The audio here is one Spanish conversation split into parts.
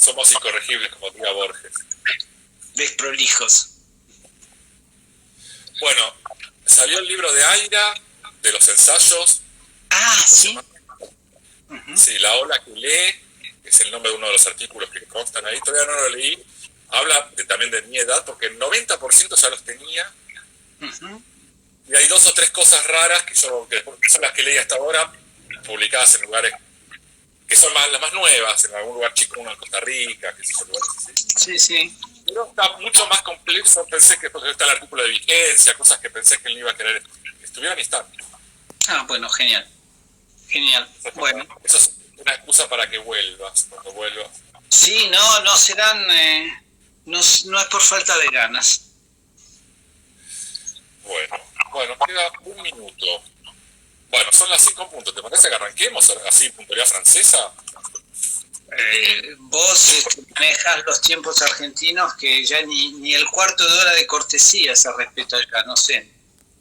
somos incorregibles, como diría Borges. Desprolijos. Bueno, salió el libro de Aira, de los ensayos. Ah, sí. Sí, La ola que lee, que es el nombre de uno de los artículos que constan ahí, todavía no lo leí. Habla también de mi edad, porque el 90% ya los tenía. Y hay 2 o 3 cosas raras que son las que leí hasta ahora, publicadas en lugares que son las más nuevas, en algún lugar chico, uno en Costa Rica, que son lugares así. Sí. Pero está mucho más complejo. Pensé que está el artículo de vigencia, cosas que pensé que él iba a querer que estuvieran y están. Ah, bueno, genial. Bueno. Eso es una excusa para que vuelvas, cuando vuelvas. Sí, no serán, no es por falta de ganas. Bueno, queda 1 minuto. Bueno, son las 5 puntos. ¿Te parece que arranquemos así, puntualidad francesa? Vos manejas los tiempos argentinos que ya ni el cuarto de hora de cortesía se respeta acá, no sé.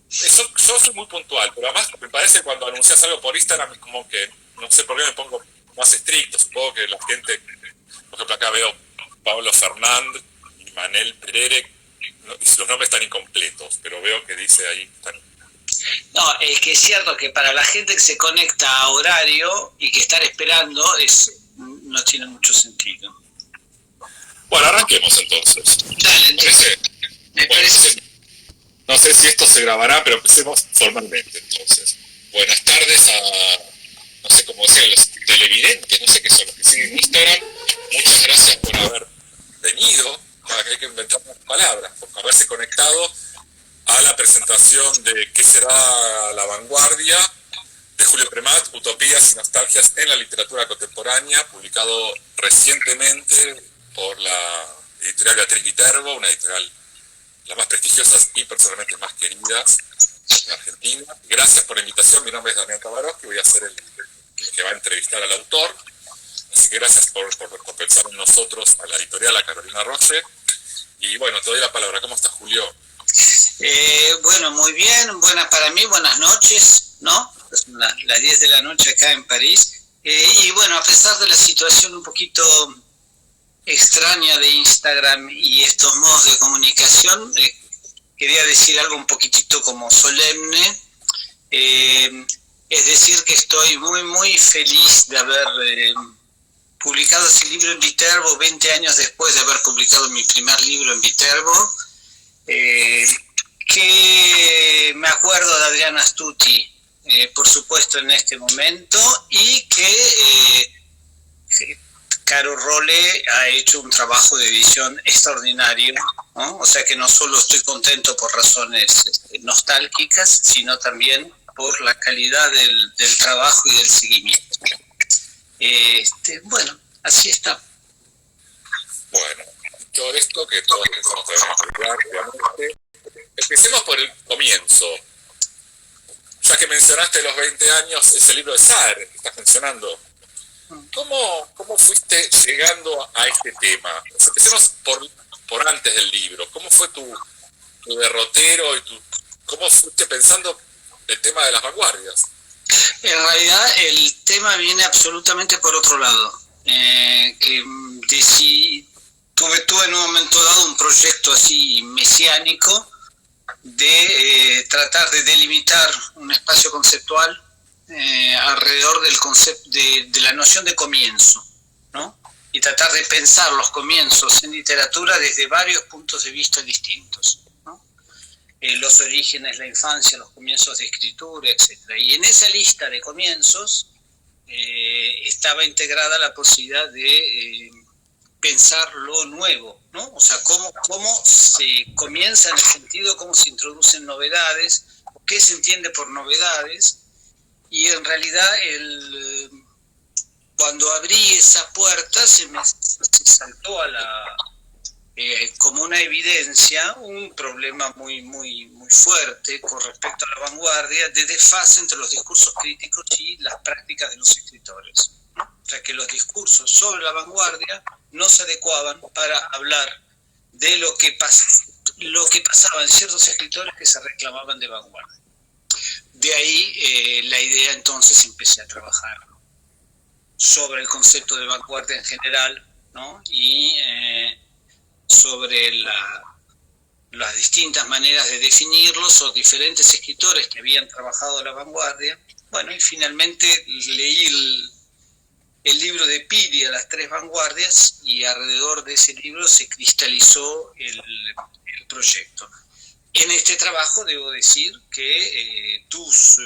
Yo soy muy puntual, pero además me parece que cuando anuncias algo por Instagram es como que, no sé por qué me pongo más estricto. Supongo que la gente, por ejemplo acá veo Pablo Fernández y Manel Perere, y los nombres están incompletos, pero veo que dice ahí están. No, es que es cierto que para la gente que se conecta a horario y que estar esperando no tiene mucho sentido. Bueno, arranquemos entonces. Dale, entonces. Me parece. No sé si esto se grabará, pero empecemos formalmente entonces. Buenas tardes a, no sé cómo decir, los televidentes, no sé qué son los que siguen Instagram. Muchas gracias por haber venido, hay que inventar unas palabras, por haberse conectado a la presentación de ¿Qué será la vanguardia? De Julio Premat, Utopías y nostalgias en la literatura contemporánea, publicado recientemente por la editorial Beatriz Viterbo, una editorial las más prestigiosas y personalmente más queridas en Argentina. Gracias por la invitación, mi nombre es Damián Cabarós, que voy a ser el que va a entrevistar al autor. Así que gracias por pensar en nosotros, a la editorial, a Carolina Roche. Y bueno, te doy la palabra. ¿Cómo estás, Julio? Bueno, muy bien, buenas para mí, buenas noches, ¿no? Son las 10 de la noche acá en París. Y bueno, a pesar de la situación un poquito extraña de Instagram y estos modos de comunicación, quería decir algo un poquitito como solemne, es decir que estoy muy feliz de haber publicado ese libro en Viterbo 20 años después de haber publicado mi primer libro en Viterbo, que me acuerdo de Adriana Astuti, por supuesto en este momento, y que Caro Rolle ha hecho un trabajo de edición extraordinario, ¿no? O sea que no solo estoy contento por razones nostálgicas, sino también por la calidad del trabajo y del seguimiento. Bueno, así está. Bueno, todo esto que todos pensamos que debemos explicar, obviamente. Empecemos por el comienzo. Ya que mencionaste los 20 años, ese libro de Saer que estás mencionando, ¿Cómo fuiste llegando a este tema? Empecemos por antes del libro. ¿Cómo fue tu derrotero y cómo fuiste pensando el tema de las vanguardias? En realidad el tema viene absolutamente por otro lado. Tuve en un momento dado un proyecto así mesiánico de tratar de delimitar un espacio conceptual alrededor del concepto de la noción de comienzo, ¿no? Y tratar de pensar los comienzos en literatura desde varios puntos de vista distintos, ¿no? Los orígenes, la infancia, los comienzos de escritura, etc. Y en esa lista de comienzos estaba integrada la posibilidad de pensar lo nuevo, ¿no? O sea, cómo se comienza en el sentido, cómo se introducen novedades, qué se entiende por novedades. Y en realidad cuando abrí esa puerta se saltó como una evidencia un problema muy fuerte con respecto a la vanguardia de desfase entre los discursos críticos y las prácticas de los escritores, ¿no? O sea que los discursos sobre la vanguardia no se adecuaban para hablar de lo que pasaba en ciertos escritores que se reclamaban de vanguardia. De ahí la idea, entonces empecé a trabajar sobre el concepto de vanguardia en general ¿no? Y sobre las distintas maneras de definirlos o diferentes escritores que habían trabajado a la vanguardia. Bueno, y finalmente leí el libro de Piri, A las tres vanguardias, y alrededor de ese libro se cristalizó el proyecto. En este trabajo debo decir que tus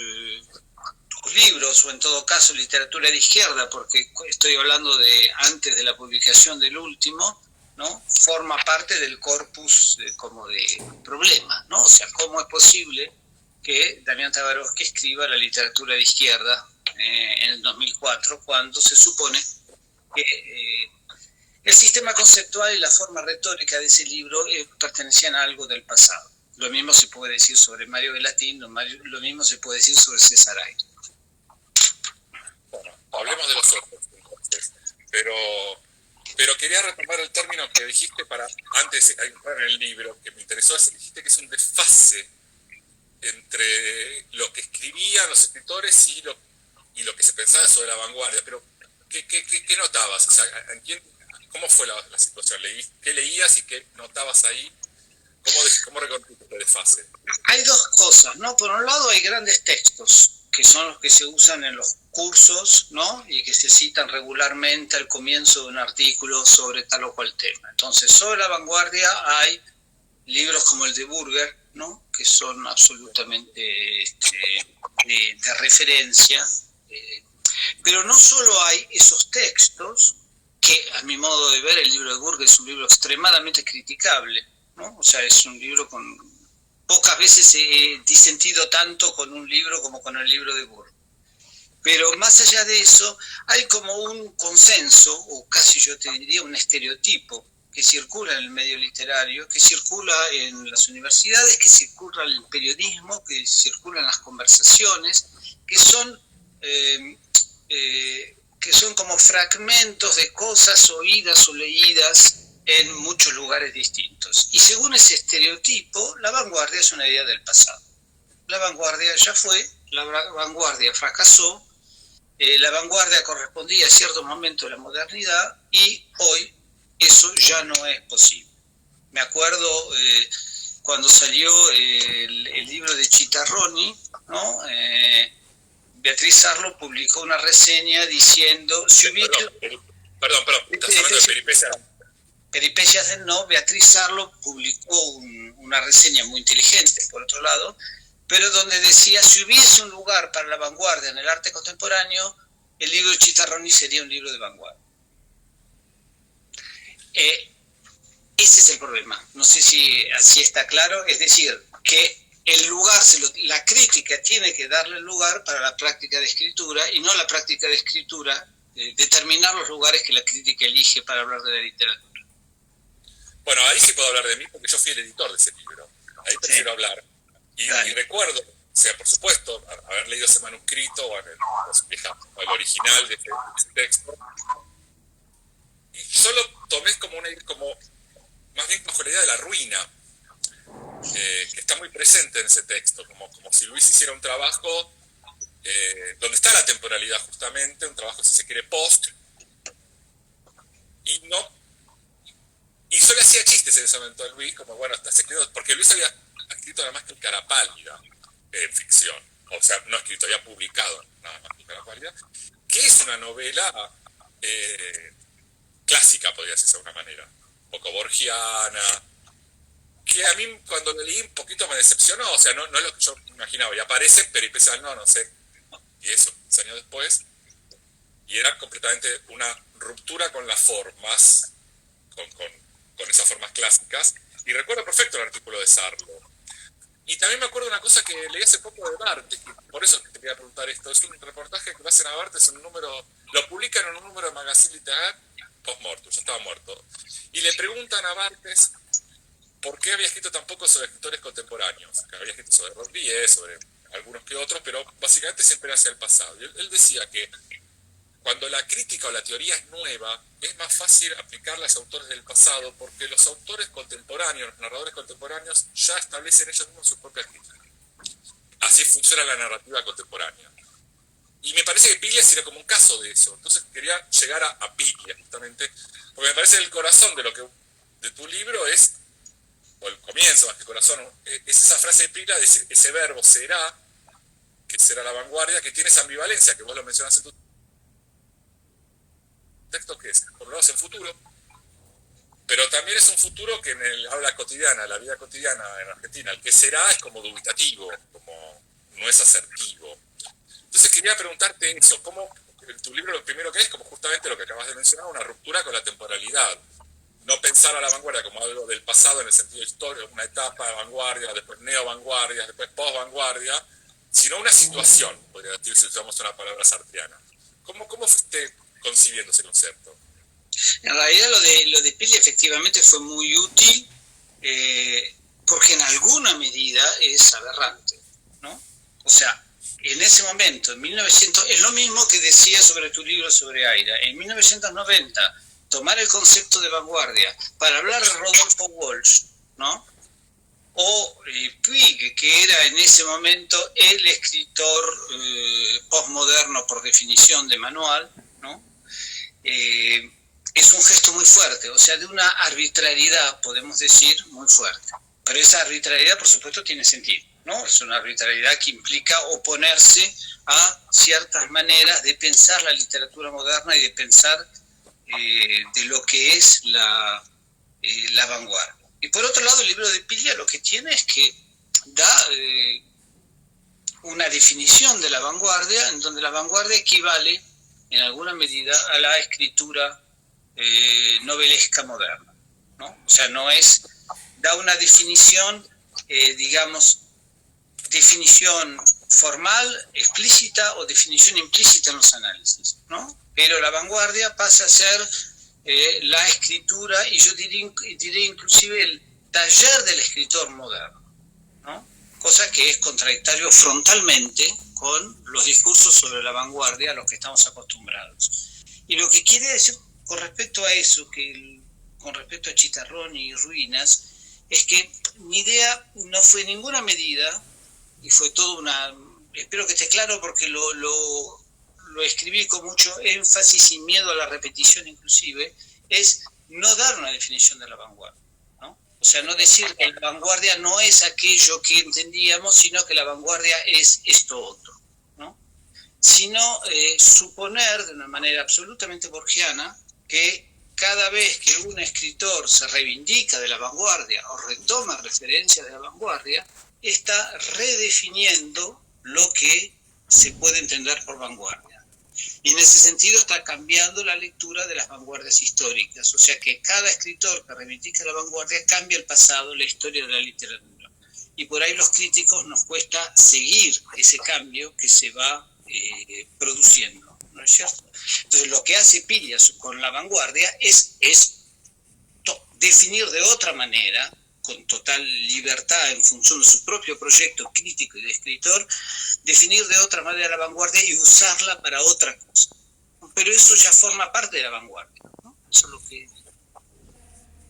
libros, o en todo caso literatura de izquierda, porque estoy hablando de antes de la publicación del último, ¿no? Forma parte del corpus como de problemas, ¿no? O sea, ¿cómo es posible que Damián Tabarovsky escriba la literatura de izquierda en el 2004, cuando se supone que el sistema conceptual y la forma retórica de ese libro pertenecían a algo del pasado? Lo mismo se puede decir sobre Mario Bellatín, lo mismo se puede decir sobre César Aire. Bueno, hablemos de los otros entonces, pero quería retomar el término que dijiste para antes de entrar en el libro, que me interesó, dijiste que es un desfase entre lo que escribían los escritores y lo que se pensaba sobre la vanguardia, pero ¿qué notabas? O sea, ¿cómo fue la situación? ¿Qué leías y qué notabas ahí? ¿Cómo reconociste este desfase? Hay dos cosas, ¿no? Por un lado hay grandes textos, que son los que se usan en los cursos, ¿no? Y que se citan regularmente al comienzo de un artículo sobre tal o cual tema. Entonces, sobre la vanguardia hay libros como el de Burger, ¿no? Que son absolutamente de referencia. Pero no solo hay esos textos, que a mi modo de ver el libro de Burger es un libro extremadamente criticable, ¿no? O sea, es un libro con... Pocas veces he disentido tanto con un libro como con el libro de Burger. Pero más allá de eso, hay como un consenso, o casi yo te diría un estereotipo, que circula en el medio literario, que circula en las universidades, que circula en el periodismo, que circula en las conversaciones, que son como fragmentos de cosas oídas o leídas en muchos lugares distintos. Y según ese estereotipo, la vanguardia es una idea del pasado. La vanguardia ya fue, la vanguardia fracasó, la vanguardia correspondía a cierto momento de la modernidad y hoy eso ya no es posible. Me acuerdo cuando salió el libro de Chitarroni, ¿no? Beatriz Arlo publicó una reseña diciendo... Perdón, estás hablando de Peripecias del No. Beatriz Arlo publicó una reseña muy inteligente, por otro lado, pero donde decía, si hubiese un lugar para la vanguardia en el arte contemporáneo, el libro de Chitarroni sería un libro de vanguardia. Ese es el problema. No sé si así está claro. Es decir, que el lugar, la crítica tiene que darle el lugar para la práctica de escritura y no la práctica de escritura determinar los lugares que la crítica elige para hablar de la literatura. Bueno, ahí sí puedo hablar de mí porque yo fui el editor de ese libro. Ahí prefiero hablar. Y recuerdo, o sea, por supuesto, haber leído ese manuscrito o el original de ese texto. Y yo lo tomé como más bien bajo la idea de la ruina, que está muy presente en ese texto, como si Luis hiciera un trabajo donde está la temporalidad justamente, un trabajo, si se quiere, post, y solo hacía chistes en ese momento de Luis, como bueno, estás escribiendo, porque Luis había escrito nada más que el Cara Pálida en ficción, o sea, no escrito, había publicado nada más que el Cara Pálida, que es una novela clásica, podría decirse de alguna manera, un poco borgiana, que a mí cuando lo leí un poquito me decepcionó, o sea, no es lo que yo imaginaba, y aparece Peripecias no sé, 10 o 15 años después, y era completamente una ruptura con las formas, con esas formas clásicas, y recuerdo perfecto el artículo de Sarlo. Y también me acuerdo de una cosa que leí hace poco de Barthes, por eso te quería preguntar esto, es un reportaje que lo hacen a Barthes en un número, lo publican en un número de Magazine Littéraire post-mortem, ya estaba muerto, y le preguntan a Barthes por qué había escrito tan poco sobre escritores contemporáneos, que había escrito sobre Rodríguez, sobre algunos que otros, pero básicamente siempre hacia el pasado. Y él decía que cuando la crítica o la teoría es nueva, es más fácil aplicarla a los autores del pasado, porque los autores contemporáneos, los narradores contemporáneos, ya establecen ellos mismos su propia crítica. Así funciona la narrativa contemporánea. Y me parece que Piglia sería como un caso de eso. Entonces quería llegar a Piglia, justamente, porque me parece que el corazón de tu libro es, o el comienzo más que el corazón, es esa frase de Piglia, de ese verbo será, que será la vanguardia, que tiene esa ambivalencia, que vos lo mencionás en tu texto, que es, por lo menos en futuro, pero también es un futuro que en el habla cotidiana, la vida cotidiana en Argentina, el que será es como dubitativo, como no es asertivo. Entonces quería preguntarte eso, ¿cómo en tu libro lo primero que es, como justamente lo que acabas de mencionar, una ruptura con la temporalidad? No pensar a la vanguardia como algo del pasado en el sentido histórico, una etapa de vanguardia, después neo-vanguardia, después post-vanguardia, sino una situación, podría decir si usamos una palabra sartreana. ¿Cómo fuiste concibiendo ese concepto? En realidad lo de Piglia efectivamente fue muy útil, porque en alguna medida es aberrante, ¿no? O sea, en ese momento, en 1900, es lo mismo que decía sobre tu libro sobre Aira. En 1990, tomar el concepto de vanguardia para hablar de Rodolfo Walsh, ¿no? O Puig, que era en ese momento el escritor postmoderno por definición de manual, ¿no? Es un gesto muy fuerte, o sea, de una arbitrariedad, podemos decir, muy fuerte. Pero esa arbitrariedad, por supuesto, tiene sentido, ¿no? Es una arbitrariedad que implica oponerse a ciertas maneras de pensar la literatura moderna y de pensar de lo que es la vanguardia. Y por otro lado, el libro de Piglia lo que tiene es que da una definición de la vanguardia, en donde la vanguardia equivale en alguna medida a la escritura novelesca moderna, ¿no? O sea, da una definición, definición formal, explícita o definición implícita en los análisis, ¿no? Pero la vanguardia pasa a ser la escritura, y yo diré inclusive el taller del escritor moderno, ¿no? Cosa que es contradictorio frontalmente con los discursos sobre la vanguardia a los que estamos acostumbrados. Y lo que quiere decir con respecto a eso, con respecto a Chitarrón y Ruinas, es que mi idea no fue en ninguna medida, y fue todo espero que esté claro porque lo escribí con mucho énfasis y miedo a la repetición inclusive, es no dar una definición de la vanguardia, ¿no? O sea, no decir que la vanguardia no es aquello que entendíamos, sino que la vanguardia es esto otro, ¿no? Sino suponer de una manera absolutamente borgiana que cada vez que un escritor se reivindica de la vanguardia o retoma referencias de la vanguardia, está redefiniendo lo que se puede entender por vanguardia. Y en ese sentido está cambiando la lectura de las vanguardias históricas. O sea que cada escritor que reivindica la vanguardia cambia el pasado, la historia de la literatura. Y por ahí los críticos nos cuesta seguir ese cambio que se va produciendo, ¿no es cierto? Entonces lo que hace Piglia con la vanguardia es definir de otra manera, con total libertad en función de su propio proyecto crítico y de escritor, definir de otra manera la vanguardia y usarla para otra cosa. Pero eso ya forma parte de la vanguardia, ¿no? Eso es lo que...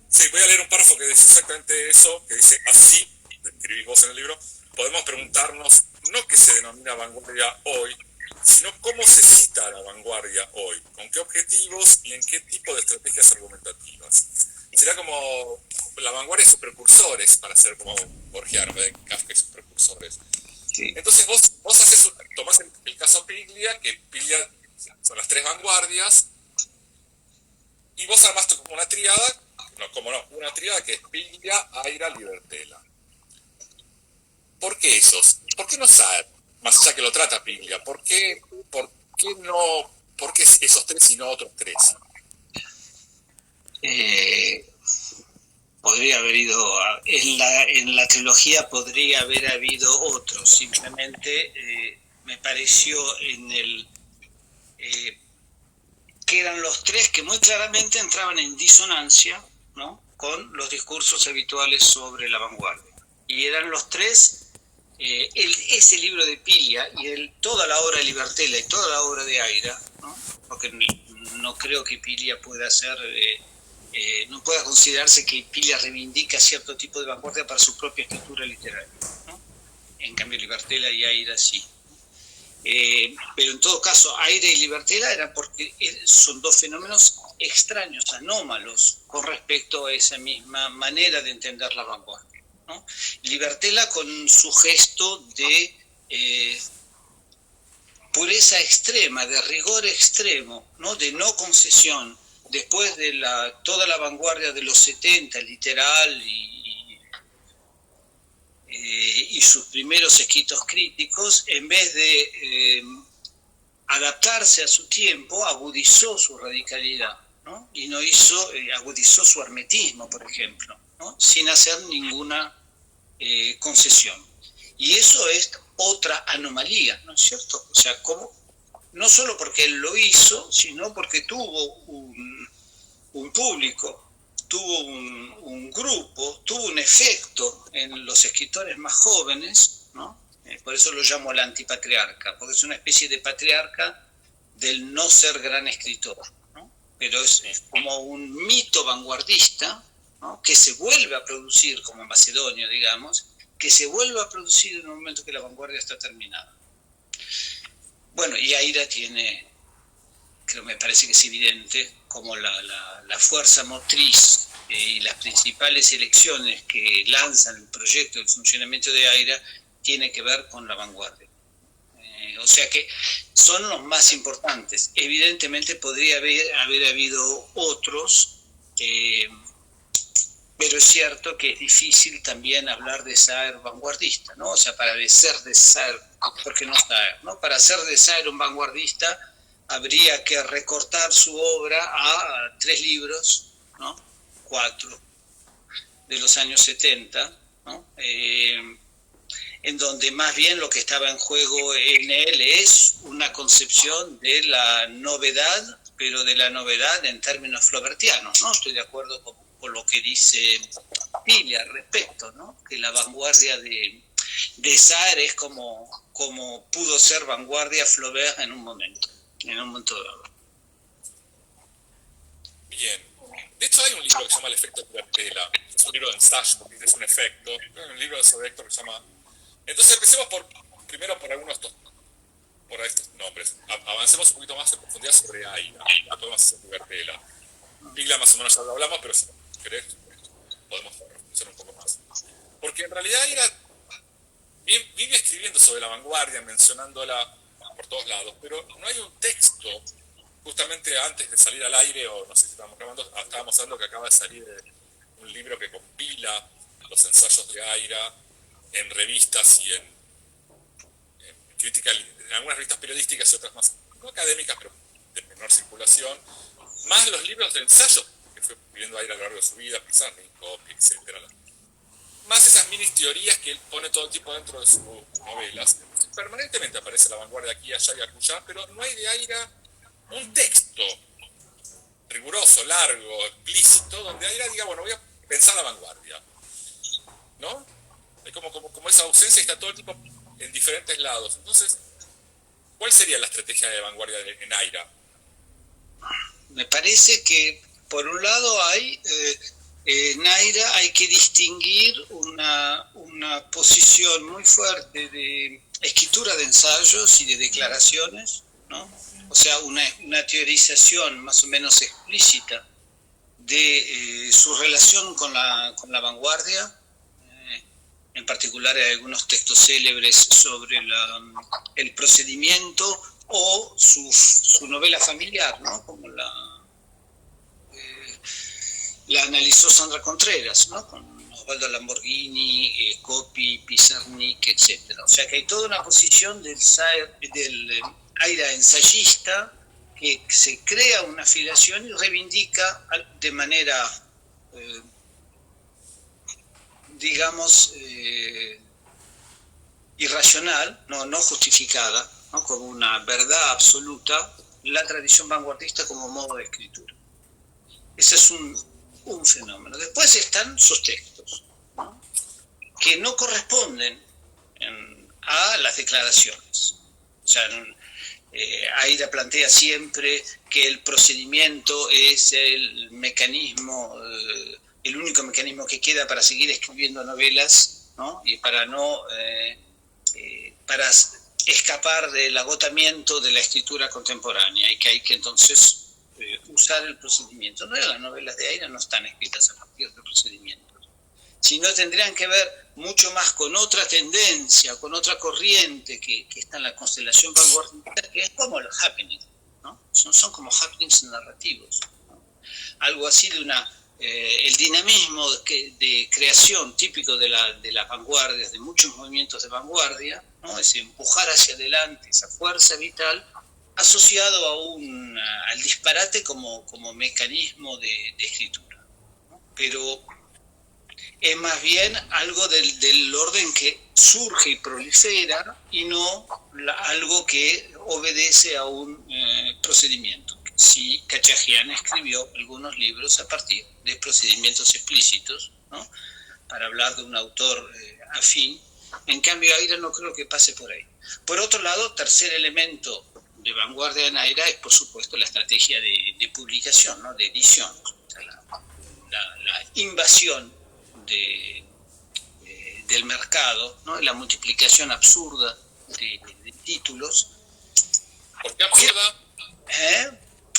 Sí, voy a leer un párrafo que dice exactamente eso, que dice así, escribís vos en el libro, podemos preguntarnos no qué se denomina vanguardia hoy, sino cómo se cita a la vanguardia hoy, con qué objetivos y en qué tipo de estrategias argumentativas. Será como la vanguardia y sus precursores, para ser como borgiano, de Kafka y sus precursores. Sí. Entonces vos tomás el caso Piglia, que Piglia son las tres vanguardias, y vos armás como una tríada, una tríada que es Piglia, Aira, Libertela. ¿Por qué esos? ¿Por qué no Saer? Más allá que lo trata Piglia, ¿por qué esos tres y no otros tres? Podría haber ido, en la trilogía podría haber habido otros, simplemente me pareció que eran los tres que muy claramente entraban en disonancia, ¿no?, con los discursos habituales sobre la vanguardia. Y eran los tres... ese libro de Piglia y toda la obra de Libertela y toda la obra de Aira, ¿no?, porque no creo que Piglia pueda ser, no pueda considerarse que Piglia reivindica cierto tipo de vanguardia para su propia escritura literaria, ¿no? En cambio Libertela y Aira sí. Pero en todo caso, Aira y Libertela eran porque son dos fenómenos extraños, anómalos, con respecto a esa misma manera de entender la vanguardia, ¿no? Libertela con su gesto de pureza extrema, de rigor extremo, ¿no? De no concesión, después de toda la vanguardia de los 70, literal, y sus primeros escritos críticos, en vez de adaptarse a su tiempo, agudizó su radicalidad, ¿no? Y no agudizó su hermetismo, por ejemplo, ¿no? Sin hacer ninguna concesión. Y eso es otra anomalía, ¿no es cierto? O sea, no solo porque él lo hizo, sino porque tuvo un público, tuvo un grupo, tuvo un efecto en los escritores más jóvenes, ¿no? Por eso lo llamo el antipatriarca, porque es una especie de patriarca del no ser gran escritor, ¿no? Pero es como un mito vanguardista, ¿no? Que se vuelve a producir, como en Macedonio, digamos, que se vuelve a producir en un momento que la vanguardia está terminada. Bueno, y Aira tiene, me parece que es evidente, como la fuerza motriz y las principales elecciones que lanzan el proyecto del funcionamiento de Aira tiene que ver con la vanguardia. O sea que son los más importantes. Evidentemente podría haber habido otros, pero es cierto que es difícil también hablar de Saer vanguardista, ¿no? O sea, para ser de Saer, porque no Saer, ¿no? Para ser de Saer un vanguardista habría que recortar su obra a 3 libros, ¿no? 4, de los años 70, ¿no? En donde más bien lo que estaba en juego en él es una concepción de la novedad, pero de la novedad en términos flaubertianos, ¿no? Estoy de acuerdo con lo que dice Pili al respecto, ¿no? Que la vanguardia de Saer es como pudo ser vanguardia Flaubert en un momento dado. Bien. De hecho hay un libro que se llama El efecto Libertela. Es un libro de ensayo, porque es un efecto. Hay un libro de sobre Héctor que se llama... Entonces empecemos primero por algunos por estos nombres. Avancemos un poquito más en profundidad sobre Aira. La podemos hacer Libertela. Pila más o menos ya lo hablamos, pero si querés podemos profundizar un poco más. Porque en realidad Aira vive escribiendo sobre la vanguardia, mencionándola por todos lados, pero no hay un texto, justamente antes de salir al aire, o no sé si estábamos hablando que acaba de salir un libro que compila los ensayos de Aira en revistas y en crítica, en algunas revistas periodísticas y otras más, no académicas, pero de menor circulación, más los libros de ensayo que fue viviendo Aira a lo largo de su vida, Pizarnik, Copy, etc. Más esas mini teorías que él pone todo el tiempo dentro de sus novelas. Permanentemente aparece la vanguardia aquí, allá y acullá, pero no hay de Aira un texto riguroso, largo, explícito, donde Aira diga, bueno, voy a pensar la vanguardia, ¿no? Hay como esa ausencia está todo el tiempo en diferentes lados. Entonces, ¿cuál sería la estrategia de vanguardia en Aira? Me parece que, por un lado, en Aira hay que distinguir una posición muy fuerte de escritura de ensayos y de declaraciones, ¿no? O sea, una teorización más o menos explícita de su relación con la vanguardia. En particular hay algunos textos célebres sobre el procedimiento o su novela familiar, ¿no? Como la analizó Sandra Contreras, ¿no? Con Osvaldo Lamborghini, Copy, Pizarnik, etc. O sea que hay toda una posición del Aira ensayista que se crea una afiliación y reivindica de manera, digamos, irracional, no justificada, ¿no? Como una verdad absoluta, la tradición vanguardista como modo de escritura. Ese es un fenómeno. Después están sus textos, ¿no? Que no corresponden a las declaraciones. O sea, Aira plantea siempre que el procedimiento es el mecanismo, el único mecanismo que queda para seguir escribiendo novelas, ¿no? Y para escapar del agotamiento de la escritura contemporánea y que hay que entonces usar el procedimiento. No, las novelas de Aira no están escritas a partir de procedimientos, sino tendrían que ver mucho más con otra tendencia, con otra corriente que está en la constelación vanguardista, que es como los happenings, ¿no? Son como happenings narrativos, ¿no? Algo así de el dinamismo de creación típico de las vanguardias, de muchos movimientos de vanguardia, ¿no? Ese empujar hacia adelante, esa fuerza vital, asociado al disparate como mecanismo de escritura, ¿no? Pero es más bien algo del orden que surge y prolifera y no algo que obedece a un procedimiento. Sí, Cachajian escribió algunos libros a partir de procedimientos explícitos, ¿no? Para hablar de un autor afín. En cambio, Aira no creo que pase por ahí. Por otro lado, tercer elemento de vanguardia en Aira es, por supuesto, la estrategia de publicación, ¿no? De edición. O sea, la invasión del mercado, ¿no? La multiplicación absurda de títulos. ¿Por qué absurda?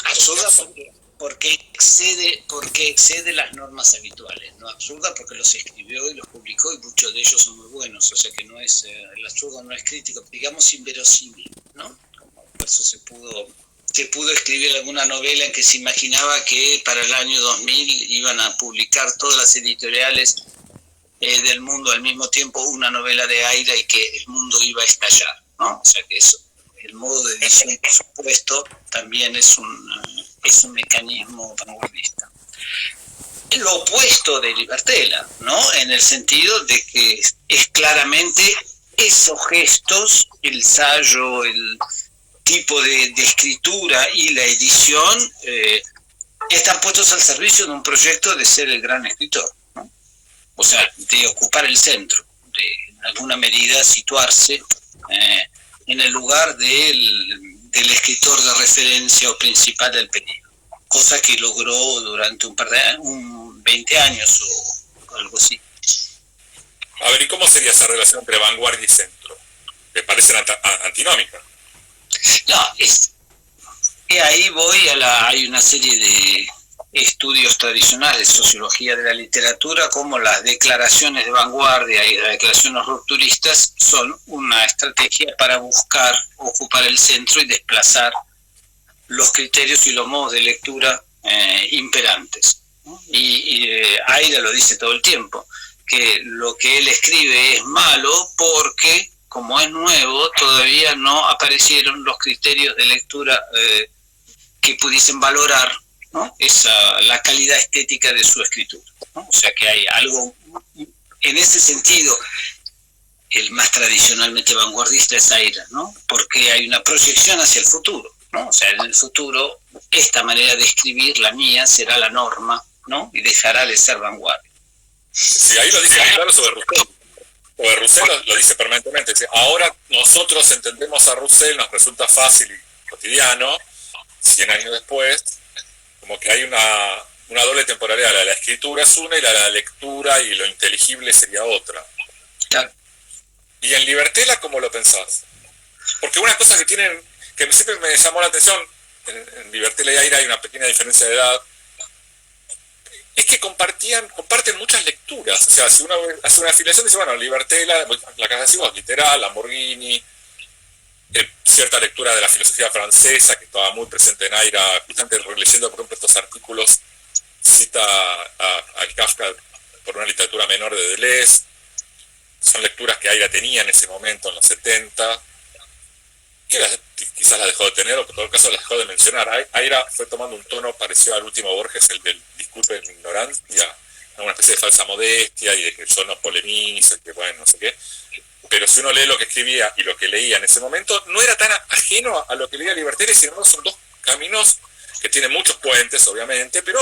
Absurda porque excede las normas habituales, ¿no? Absurda porque los escribió y los publicó y muchos de ellos son muy buenos, o sea que no es el absurdo no es crítico, digamos inverosímil, ¿no? Por eso se pudo escribir alguna novela en que se imaginaba que para el año 2000 iban a publicar todas las editoriales del mundo al mismo tiempo una novela de Aira y que el mundo iba a estallar, ¿no? O sea que eso, el modo de edición, por supuesto, también es un mecanismo vanguardista. Lo opuesto de Libertela, ¿no? En el sentido de que es claramente esos gestos, el ensayo, el tipo de escritura y la edición están puestos al servicio de un proyecto de ser el gran escritor, ¿no? O sea, de ocupar el centro, de en alguna medida situarse en el lugar del escritor de referencia o principal del periodo, cosa que logró durante un 20 años o algo así. A ver, ¿y cómo sería esa relación entre vanguardia y centro? ¿Te parece antinómica? No, y ahí hay una serie de estudios tradicionales de sociología de la literatura, como las declaraciones de vanguardia y las declaraciones rupturistas son una estrategia para buscar ocupar el centro y desplazar los criterios y los modos de lectura imperantes, ¿no? Y Aira lo dice todo el tiempo, que lo que él escribe es malo porque, como es nuevo, todavía no aparecieron los criterios de lectura que pudiesen valorar, ¿no? La calidad estética de su escritura, ¿no? O sea que hay algo, en ese sentido, el más tradicionalmente vanguardista es Aira, ¿no? Porque hay una proyección hacia el futuro, ¿no? O sea, en el futuro esta manera de escribir, la mía, será la norma, ¿no? Y dejará de ser vanguardia. Sí, ahí lo dice muy claro sobre Roussel. Sobre Roussel lo dice permanentemente. Dice, ahora nosotros entendemos a Roussel, nos resulta fácil y cotidiano, 100 años después, como que hay una doble temporalidad. La escritura es una y la lectura y lo inteligible sería otra. Claro. ¿Y en Libertela cómo lo pensás? Porque una cosa que siempre me llamó la atención, en Libertela y Aira hay una pequeña diferencia de edad, es que comparten muchas lecturas. O sea, si uno hace una afiliación, dice, bueno, Libertela, la casa decimos, literal, Lamborghini, cierta lectura de la filosofía francesa que estaba muy presente en Aira, justamente releyendo, por ejemplo, estos artículos, cita a Kafka por una literatura menor de Deleuze. Son lecturas que Aira tenía en ese momento, en los 70, que quizás la dejó de tener, o en todo caso la dejó de mencionar. Aira fue tomando un tono parecido al último Borges, el del disculpe mi ignorancia, una especie de falsa modestia y de que yo no polemizo, que bueno, no sé qué. Pero si uno lee lo que escribía y lo que leía en ese momento, no era tan ajeno a lo que leía Libertela, y sin embargo son dos caminos que tienen muchos puentes, obviamente, pero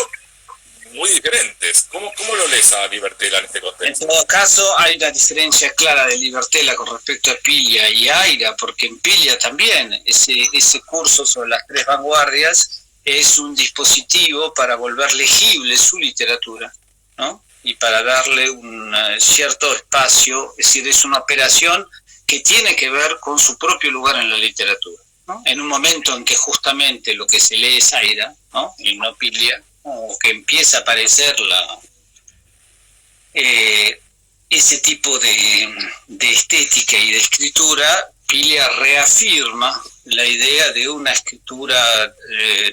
muy diferentes. ¿Cómo lo lees a Libertela en este contexto? En todo caso, hay una diferencia clara de Libertela con respecto a Piglia y Aira, porque en Piglia también ese curso sobre las tres vanguardias es un dispositivo para volver legible su literatura, ¿no? Y para darle un cierto espacio, es decir, es una operación que tiene que ver con su propio lugar en la literatura, ¿no? En un momento en que justamente lo que se lee es Aira, ¿no? Y no Pilia, o que empieza a aparecer ese tipo de estética y de escritura, Pilia reafirma la idea de una escritura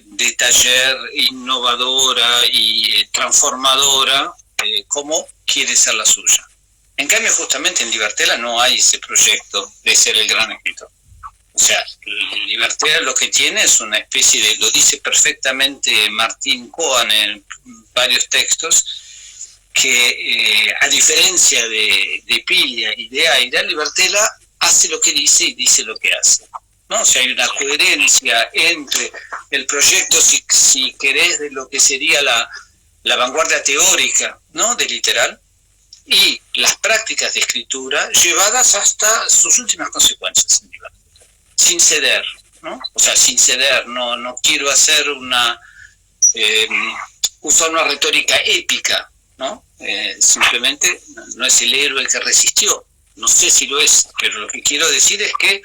de taller, innovadora y transformadora, como quiere ser la suya. En cambio, justamente en Libertela no hay ese proyecto de ser el gran escritor. O sea, Libertela lo que tiene es una especie de, lo dice perfectamente Martín Cohen en varios textos, que a diferencia de Pilia y de Aira, Libertela hace lo que dice y dice lo que hace, ¿no? O sea, hay una coherencia entre el proyecto, si querés, de lo que sería la vanguardia teórica, ¿no?, de Literal, y las prácticas de escritura llevadas hasta sus últimas consecuencias, sin ceder, ¿no? O sea, sin ceder, no quiero hacer usar una retórica épica, ¿no? Simplemente no es el héroe que resistió, no sé si lo es, pero lo que quiero decir es que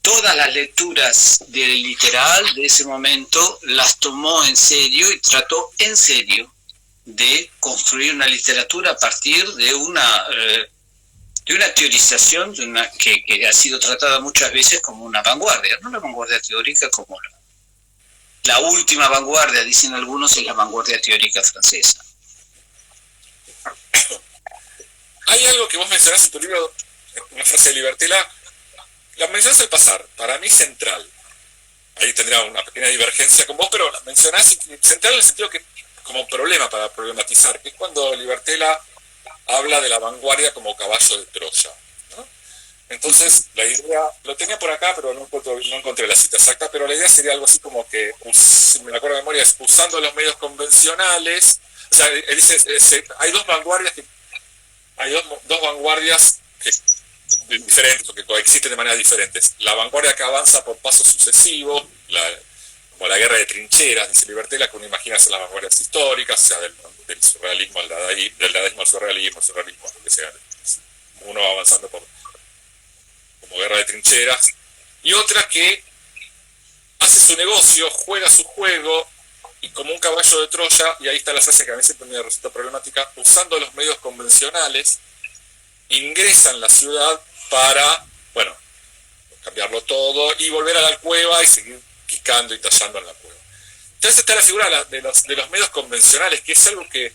todas las lecturas del Literal de ese momento las tomó en serio y trató en serio de construir una literatura a partir de una teorización que ha sido tratada muchas veces como una vanguardia, no la vanguardia teórica como la última vanguardia, dicen algunos, es la vanguardia teórica francesa. Hay algo que vos mencionás en tu libro, una frase de Libertela, la mencionás al pasar, para mí central. Ahí tendría una pequeña divergencia con vos, pero la mencionás central en el sentido que como problema para problematizar, que es cuando Libertela habla de la vanguardia como caballo de Troya, ¿no? Entonces, la idea, lo tenía por acá, pero no encontré la cita exacta, pero la idea sería algo así como que, si me acuerdo de memoria, es usando los medios convencionales. O sea, él dice, hay dos vanguardias diferentes, o que coexisten de maneras diferentes. La vanguardia que avanza por pasos sucesivos, como la guerra de trincheras, dice Libertela, que uno imagina las vanguardias históricas, o sea, del surrealismo al dadaísmo, del dadaísmo al surrealismo, lo que sea, uno va avanzando como guerra de trincheras, y otra que hace su negocio, juega su juego, y como un caballo de Troya, y ahí está la frase que a mí siempre me resulta problemática, usando los medios convencionales, ingresa en la ciudad para, bueno, cambiarlo todo y volver a la cueva y seguir picando y tallando en la cueva. Entonces está la figura de los medios convencionales, que es algo que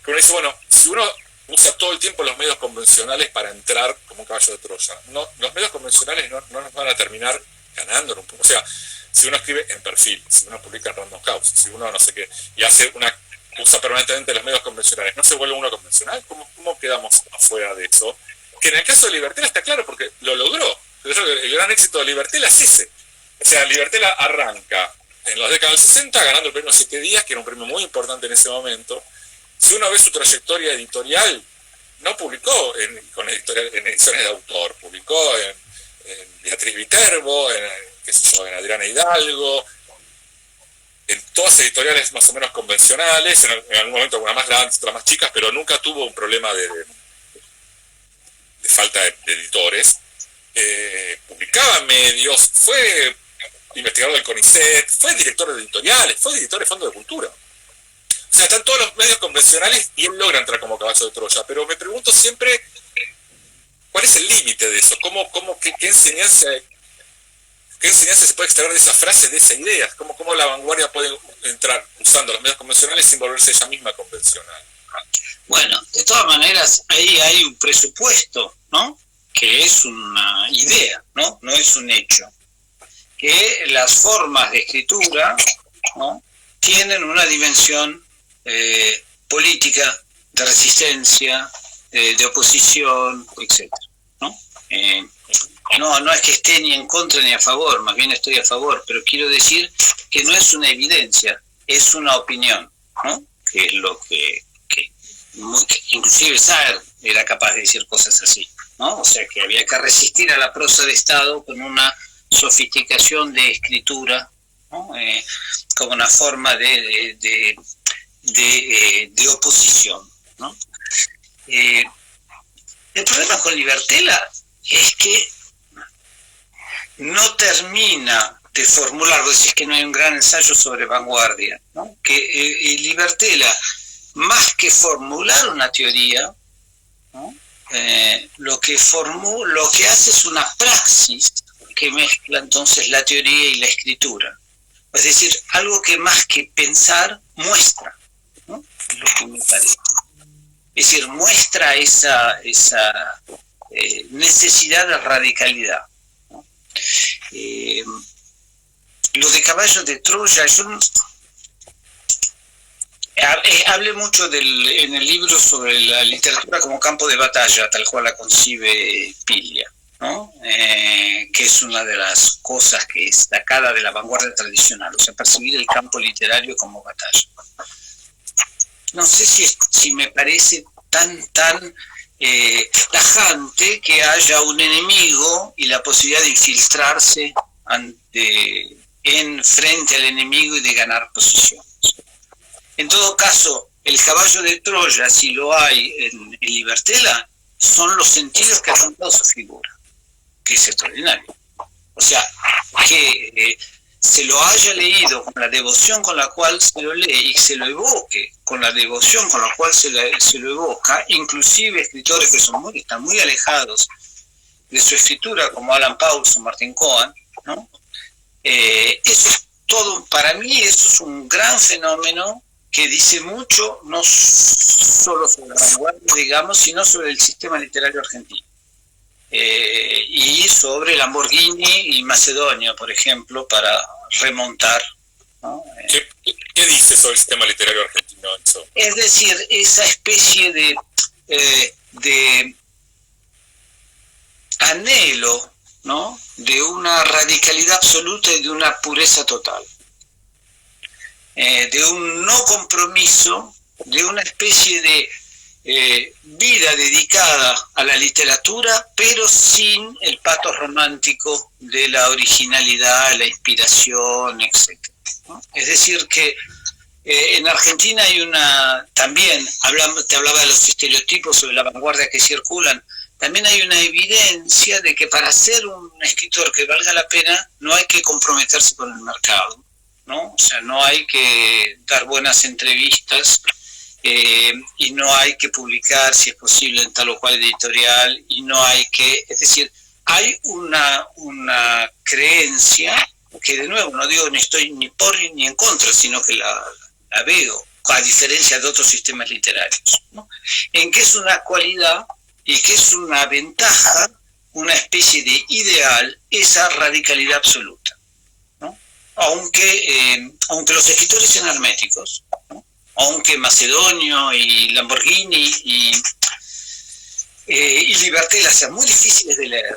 uno dice, bueno, si uno usa todo el tiempo los medios convencionales para entrar como un caballo de Troya, los medios convencionales no nos van a terminar ganando un poco. O sea, si uno escribe en perfil, si uno publica en Random House, si uno no sé qué, y usa permanentemente los medios convencionales, ¿no se vuelve uno convencional? ¿Cómo quedamos afuera de eso? Que en el caso de Libertela está claro porque lo logró. El gran éxito de Libertela es ese. O sea, Libertela arranca en los décadas del 60 ganando el premio 7 días, que era un premio muy importante en ese momento. Si uno ve su trayectoria editorial, no publicó en ediciones de autor, publicó en Beatriz Viterbo, en Adriana Hidalgo, en todas editoriales más o menos convencionales, en algún momento algunas más grandes, otras más chicas, pero nunca tuvo un problema de falta de editores. Publicaba en medios, fue investigador del CONICET, fue director de editoriales, fue director de Fondo de Cultura. O sea, están todos los medios convencionales y él logra entrar como caballo de Troya, pero me pregunto siempre cuál es el límite de eso, qué enseñanza se puede extraer de esa frase, de esa idea, cómo la vanguardia puede entrar usando los medios convencionales sin volverse ella misma convencional. Bueno, de todas maneras, ahí hay un presupuesto, ¿no?, que es una idea, ¿no?, no es un hecho, que las formas de escritura, ¿no?, tienen una dimensión política, de resistencia, de oposición, etc., ¿no? No es que esté ni en contra ni a favor, más bien estoy a favor, pero quiero decir que no es una evidencia, es una opinión, ¿no?, que es lo que inclusive Saer era capaz de decir cosas así, ¿no? O sea, que había que resistir a la prosa de Estado con una sofisticación de escritura, ¿no?, como una forma de oposición, ¿no? El problema con Libertela es que no termina de formular, vos decís que no hay un gran ensayo sobre vanguardia, ¿no? Que Libertela, más que formular una teoría, ¿no? Lo que hace es una praxis que mezcla entonces la teoría y la escritura. Es decir, algo que más que pensar, muestra, ¿no? Es lo que me parece. Es decir, muestra esa necesidad de radicalidad, ¿no? Lo de Caballos de Troya, yo hablé mucho en el libro sobre la literatura como campo de batalla, tal cual la concibe Piglia, ¿no? Que es una de las cosas que es destacada de la vanguardia tradicional, o sea, percibir el campo literario como batalla. No sé si me parece tan tajante que haya un enemigo y la posibilidad de infiltrarse frente al enemigo y de ganar posiciones. En todo caso, el caballo de Troya, si lo hay en Libertela, son los sentidos que ha dado su figura, que es extraordinario. O sea, que se lo haya leído con la devoción con la cual se lo lee y se lo evoque con la devoción con la cual se lo evoca, inclusive escritores que están muy alejados de su escritura, como Alan Pauls o Martin Cohen, ¿no? Eso es todo, para mí eso es un gran fenómeno que dice mucho, no solo sobre la vanguardia, digamos, sino sobre el sistema literario argentino. Y sobre Lamborghini y Macedonio, por ejemplo, para remontar, ¿no? ¿Qué dice sobre el sistema literario argentino eso? Es decir, esa especie de anhelo, ¿no? De una radicalidad absoluta y de una pureza total, de un no compromiso, de una especie de vida dedicada a la literatura, pero sin el pathos romántico de la originalidad, la inspiración, etc., ¿no? Es decir, que en Argentina hay también, te hablaba de los estereotipos sobre la vanguardia que circulan, también hay una evidencia de que para ser un escritor que valga la pena no hay que comprometerse con el mercado, ¿no? O sea, no hay que dar buenas entrevistas, y no hay que publicar, si es posible, en tal o cual editorial, y no hay que, es decir, hay una creencia que, de nuevo, no digo ni estoy ni por ni en contra, sino que la veo, a diferencia de otros sistemas literarios, ¿no? En que es una cualidad y que es una ventaja, una especie de ideal, esa radicalidad absoluta, ¿no? Aunque los escritores sean herméticos, ¿no? Aunque Macedonio y Lamborghini y Libertela sean muy difíciles de leer,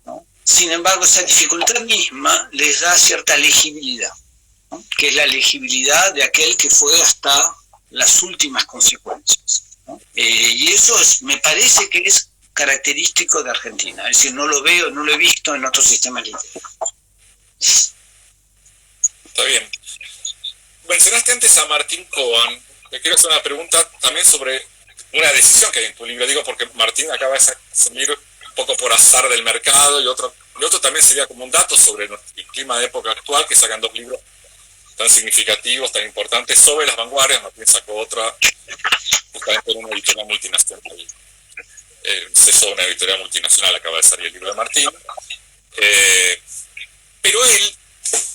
¿no? Sin embargo, esa dificultad misma les da cierta legibilidad, ¿no? Que es la legibilidad de aquel que fue hasta las últimas consecuencias, ¿no? Y eso me parece que es característico de Argentina, es decir, no lo he visto en otros sistemas literarios. Está bien. Mencionaste antes a Martín Cohen. Le quiero hacer una pregunta también sobre una decisión que hay en tu libro. Digo, porque Martín acaba de salir un poco por azar del mercado, y otro también sería como un dato sobre el clima de época actual, que sacan dos libros tan significativos, tan importantes, sobre las vanguardias. Martín sacó otra justamente en una editorial multinacional. Cesó una editorial multinacional, acaba de salir el libro de Martín. Pero él,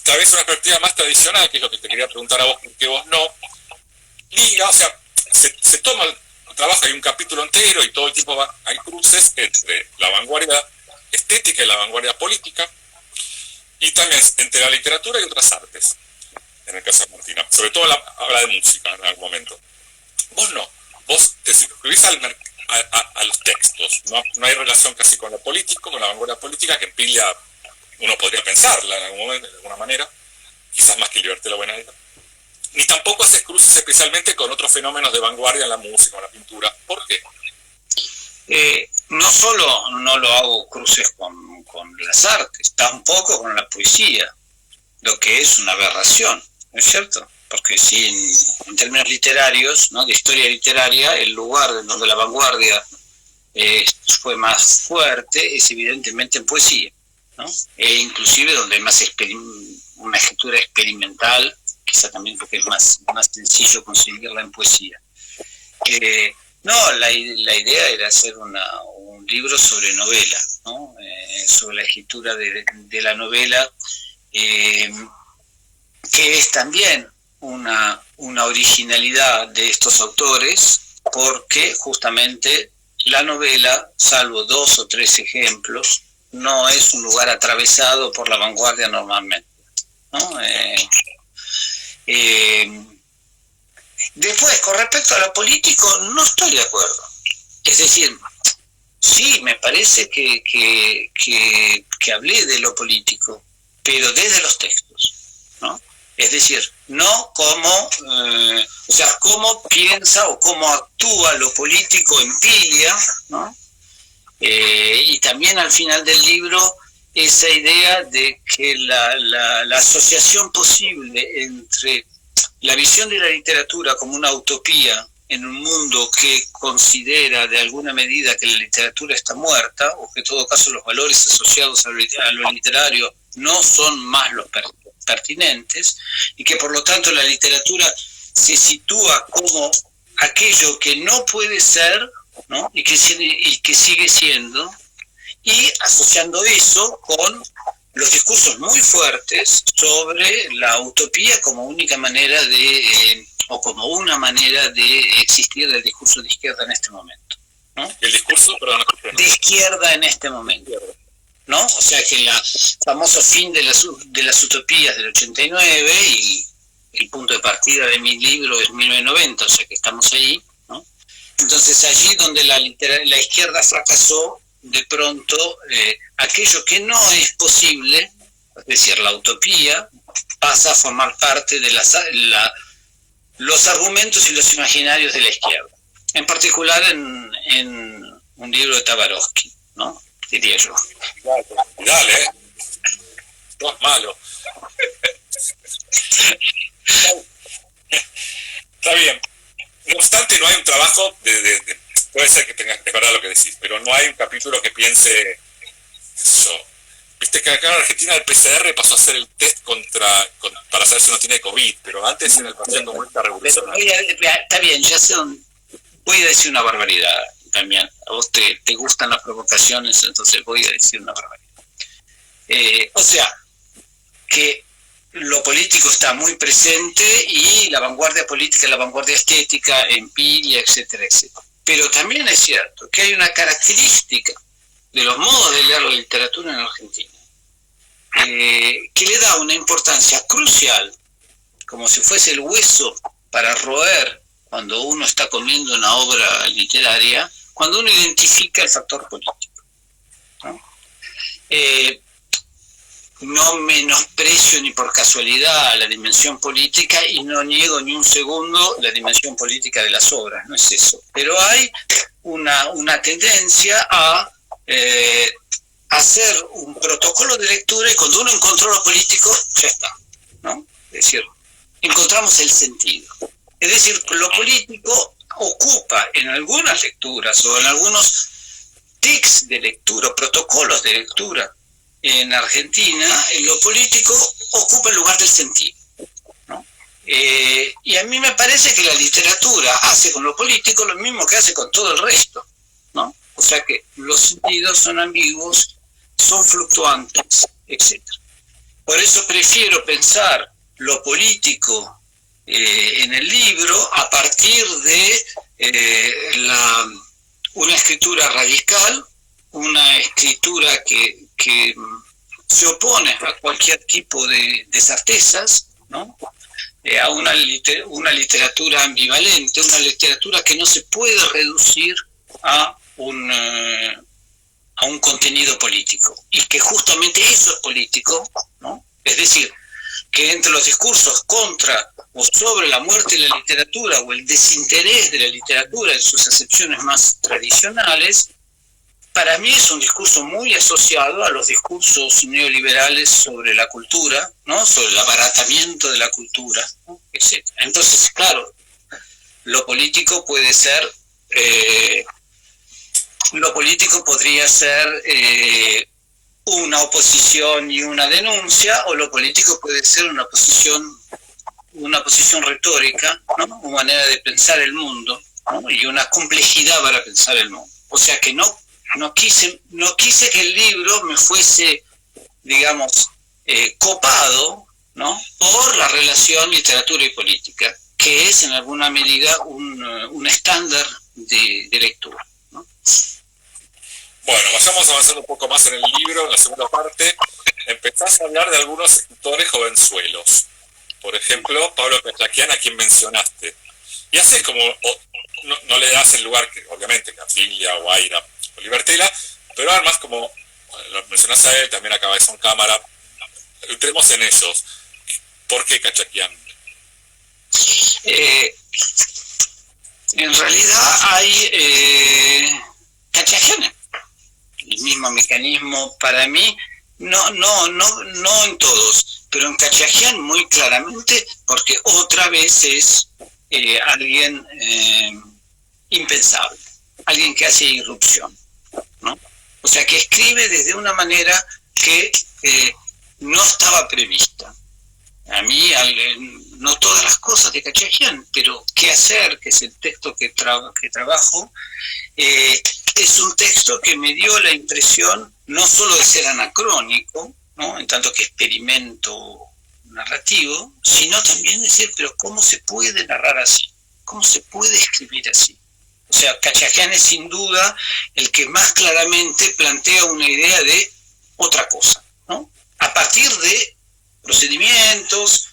tal vez una perspectiva más tradicional, que es lo que te quería preguntar a vos, porque vos no, liga, o sea, se toma, trabaja, hay un capítulo entero y todo el tiempo hay cruces entre la vanguardia estética y la vanguardia política, y también entre la literatura y otras artes, en el caso de Martina, sobre todo habla de música en algún momento. Vos no, vos te circunscribís a los textos, no hay relación casi con lo político, con la vanguardia política, que en Piglia uno podría pensarla en algún momento, de alguna manera, quizás más que Libertela Buenaida. Ni tampoco haces cruces especialmente con otros fenómenos de vanguardia en la música o en la pintura. ¿Por qué? No solo no lo hago cruces con las artes, tampoco con la poesía, lo que es una aberración, ¿no es cierto? Porque si en términos literarios, ¿no?, de historia literaria, el lugar donde la vanguardia fue más fuerte es evidentemente en poesía, ¿no? Inclusive donde hay más una escritura experimental, quizá también porque es más sencillo conseguirla en poesía. No, la idea era hacer un libro sobre novela, ¿no? Sobre la escritura de la novela, que es también una originalidad de estos autores, porque justamente la novela, salvo 2 o 3 ejemplos, no es un lugar atravesado por la vanguardia normalmente, ¿no? Después, con respecto a lo político, no estoy de acuerdo. Es decir, sí, me parece que hablé de lo político, pero desde los textos, ¿no? Es decir, no como, cómo piensa o cómo actúa lo político en Pilia, ¿no? Y también al final del libro esa idea de que la asociación posible entre la visión de la literatura como una utopía en un mundo que considera de alguna medida que la literatura está muerta, o que en todo caso los valores asociados a lo literario no son más los pertinentes, y que por lo tanto la literatura se sitúa como aquello que no puede ser, ¿no? y que sigue siendo, y asociando eso con los discursos muy fuertes sobre la utopía como única manera o como una manera de existir del discurso de izquierda en este momento, ¿no? El discurso, perdón, de izquierda en este momento, ¿no? O sea que el famoso fin de las utopías del 89, y el punto de partida de mi libro es 1990, o sea que estamos ahí, ¿no? Entonces allí donde la izquierda fracasó, de pronto aquello que no es posible, es decir, la utopía, pasa a formar parte de los argumentos y los imaginarios de la izquierda, en particular en un libro de Tabarovsky, ¿no? Diría yo. Dale, no es malo. Está bien. No obstante, no hay un trabajo puede ser que tengas que verdad lo que decís, pero no hay un capítulo que piense eso. Viste que acá en Argentina el PCR pasó a hacer el test para saber si uno tiene COVID, pero antes era el Partido Comunista Revolucionario. Está bien, ya sé, voy a decir una barbaridad también. A vos te gustan las provocaciones, entonces voy a decir una barbaridad. O sea, que lo político está muy presente y la vanguardia política, la vanguardia estética, en Pilia, etcétera, etcétera. Pero también es cierto que hay una característica de los modos de leer la literatura en Argentina que le da una importancia crucial, como si fuese el hueso para roer cuando uno está comiendo una obra literaria, cuando uno identifica el factor político, ¿no? No menosprecio ni por casualidad la dimensión política y no niego ni un segundo la dimensión política de las obras, no es eso. Pero hay una tendencia a hacer un protocolo de lectura y cuando uno encontró lo político, ya está, ¿no? Es decir, encontramos el sentido. Es decir, lo político ocupa en algunas lecturas o en algunos tics de lectura, protocolos de lectura, en Argentina, lo político ocupa el lugar del sentido, ¿no? Y a mí me parece que la literatura hace con lo político lo mismo que hace con todo el resto, ¿no? O sea que los sentidos son ambiguos, son fluctuantes, etc. Por eso prefiero pensar lo político en el libro a partir de una escritura radical, una escritura que se opone a cualquier tipo de certezas, ¿no? A una literatura ambivalente, una literatura que no se puede reducir a un contenido político, y que justamente eso es político, ¿no? Es decir, que entre los discursos contra o sobre la muerte de la literatura o el desinterés de la literatura en sus acepciones más tradicionales, para mí es un discurso muy asociado a los discursos neoliberales sobre la cultura, ¿no? Sobre el abaratamiento de la cultura, ¿no? etc. Entonces, claro, lo político puede ser lo político podría ser una oposición y una denuncia, o lo político puede ser una posición retórica, ¿no? Una manera de pensar el mundo, ¿no? Y una complejidad para pensar el mundo. O sea que no quise que el libro me fuese, digamos, copado, ¿no? Por la relación literatura y política, que es en alguna medida un estándar de lectura, ¿no? Bueno, vayamos avanzando un poco más en el libro. En la segunda parte empezás a hablar de algunos escritores jovenzuelos. Por ejemplo, Pablo Cachaquian, a quien mencionaste. Y haces como, no le das el lugar que obviamente Cafilia, Guaira, Oliver Tela, pero además como lo mencionás a él, también a Cabezón Cámara. Entremos en esos. ¿Por qué Cachaquian? En realidad hay Cachaquian, el mismo mecanismo para mí, no en todos, pero en Cachaquian muy claramente, porque otra vez es alguien impensable, alguien que hace irrupción, ¿no? O sea, que escribe desde una manera que no estaba prevista. A mí, no todas las cosas de Cachaquian, pero ¿qué hacer?, que es el texto que trabajo, es un texto que me dio la impresión no solo de ser anacrónico, ¿no?, en tanto que experimento narrativo, sino también decir, pero ¿cómo se puede narrar así? ¿Cómo se puede escribir así? O sea, Cachaquian es sin duda el que más claramente plantea una idea de otra cosa, ¿no? A partir de procedimientos,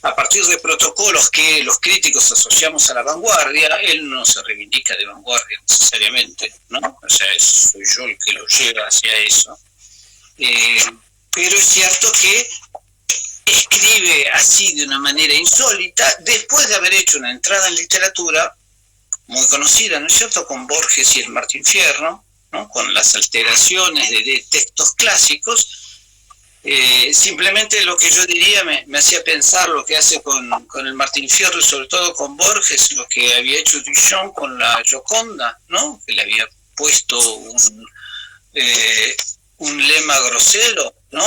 a partir de protocolos que los críticos asociamos a la vanguardia. Él no se reivindica de vanguardia necesariamente, ¿no? O sea, soy yo el que lo lleva hacia eso. Pero es cierto que escribe así de una manera insólita, después de haber hecho una entrada en literatura muy conocida, ¿no es cierto?, con Borges y el Martín Fierro, ¿no?, con las alteraciones de textos clásicos. Simplemente lo que yo diría me hacía pensar lo que hace con el Martín Fierro y sobre todo con Borges, lo que había hecho Duchamp con la Gioconda, ¿no?, que le había puesto un lema grosero, ¿no?,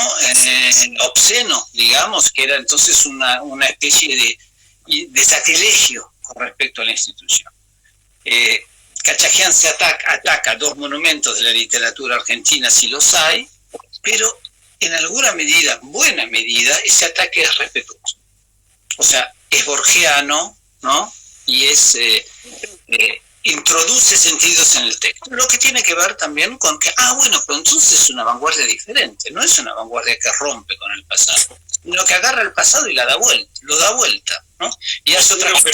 obsceno, digamos, que era entonces una especie de sacrilegio con respecto a la institución. Cachaquian se ataca dos monumentos de la literatura argentina, si los hay, pero en alguna medida, buena medida, ese ataque es respetuoso. O sea, es borgiano, ¿no?, y introduce sentidos en el texto. Lo que tiene que ver también con que, bueno, pero entonces es una vanguardia diferente, no es una vanguardia que rompe con el pasado, sino que agarra el pasado y lo da vuelta, ¿no? Y hace otra cosa.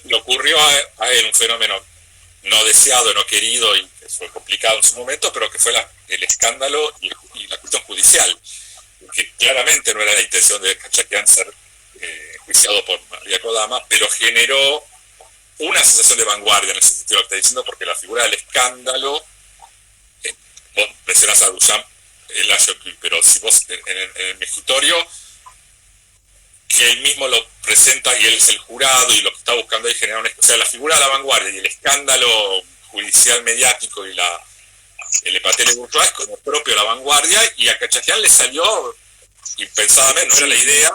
Le ocurrió a él un fenómeno no deseado, no querido, y que fue complicado en su momento, pero que fue el escándalo y la cuestión judicial, que claramente no era la intención de Cachaquian ser juiciado por María Kodama, pero generó una sensación de vanguardia en ese sentido que está diciendo, porque la figura del escándalo, vos mencionás a Duchamp, pero si vos en el mejitorio, que él mismo lo presenta y él es el jurado y lo que está buscando ahí generar o sea, la figura de la vanguardia y el escándalo judicial mediático y el epatele bourgeois es como propio de la vanguardia, y a Cachaquian le salió impensadamente, no era la idea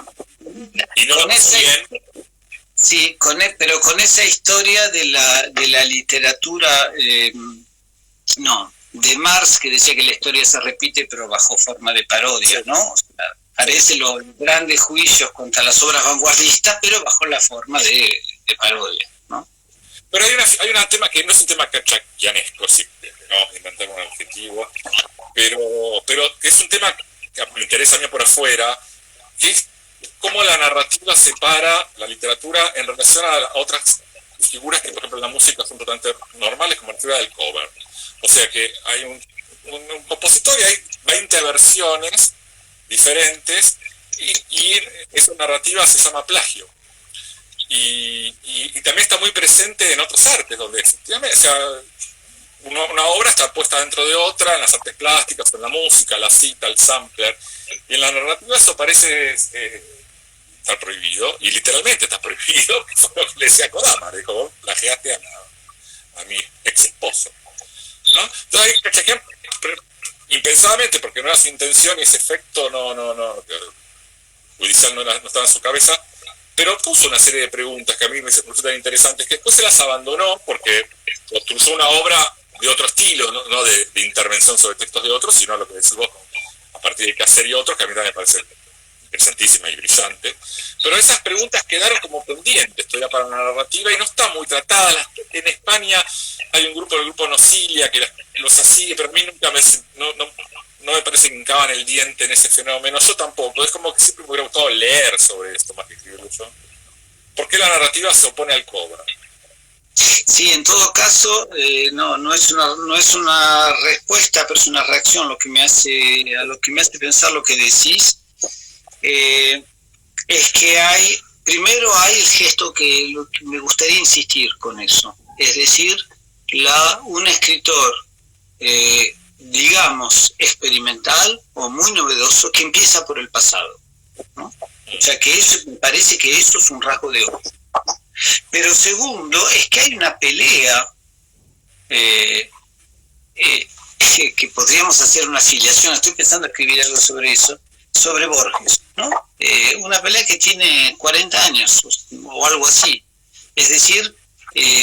y no lo pasó bien. Sí, pero con esa historia de la literatura, de Marx, que decía que la historia se repite pero bajo forma de parodia, ¿no? O sea, parece los grandes juicios contra las obras vanguardistas, pero bajo la forma de parodia, ¿no? Pero hay un tema que no es un tema cachaquianesco, sí, no inventar un adjetivo, pero es un tema que me interesa a mí por afuera, que es cómo la narrativa separa la literatura en relación a otras figuras que, por ejemplo, en la música son totalmente normales, como la figura del cover. O sea que hay un compositor y hay 20 versiones diferentes, y esa narrativa se llama plagio. Y también está muy presente en otros artes, donde efectivamente, o sea, una obra está puesta dentro de otra, en las artes plásticas, en la música, la cita, el sampler, y en la narrativa eso parece estar prohibido, y literalmente está prohibido, que fue lo que le decía Kodama, dijo, vos plagiaste a mi ex esposo, ¿no? ahí Cachaquian, impensadamente, porque no era su intención y ese efecto judicial no estaba en su cabeza, pero puso una serie de preguntas que a mí me resultan interesantes, que después se las abandonó porque construyó una obra de otro estilo, no de intervención sobre textos de otros, sino lo que decís vos, a partir de Quehacer y otros, que a mí también me parece interesantísima y brillante. Pero esas preguntas quedaron como pendientes todavía para la narrativa y no están muy tratadas. En España hay un grupo, el grupo Nocilia, que los así, pero a mí nunca no me parece que hincaban el diente en ese fenómeno. Yo tampoco. Es como que siempre me hubiera gustado leer sobre esto más que escribirlo yo. ¿Por qué la narrativa se opone al cobra? Sí, en todo caso, no es una respuesta, pero es una reacción a lo que me hace pensar lo que decís. Es que primero hay el gesto que me gustaría insistir con eso, es decir, un escritor, digamos, experimental o muy novedoso que empieza por el pasado, ¿no? O sea, que eso, me parece que eso es un rasgo de oro. Pero segundo, es que hay una pelea que podríamos hacer una afiliación, estoy pensando escribir algo sobre eso, sobre Borges, ¿no? Una pelea que tiene 40 años o algo así. Es decir,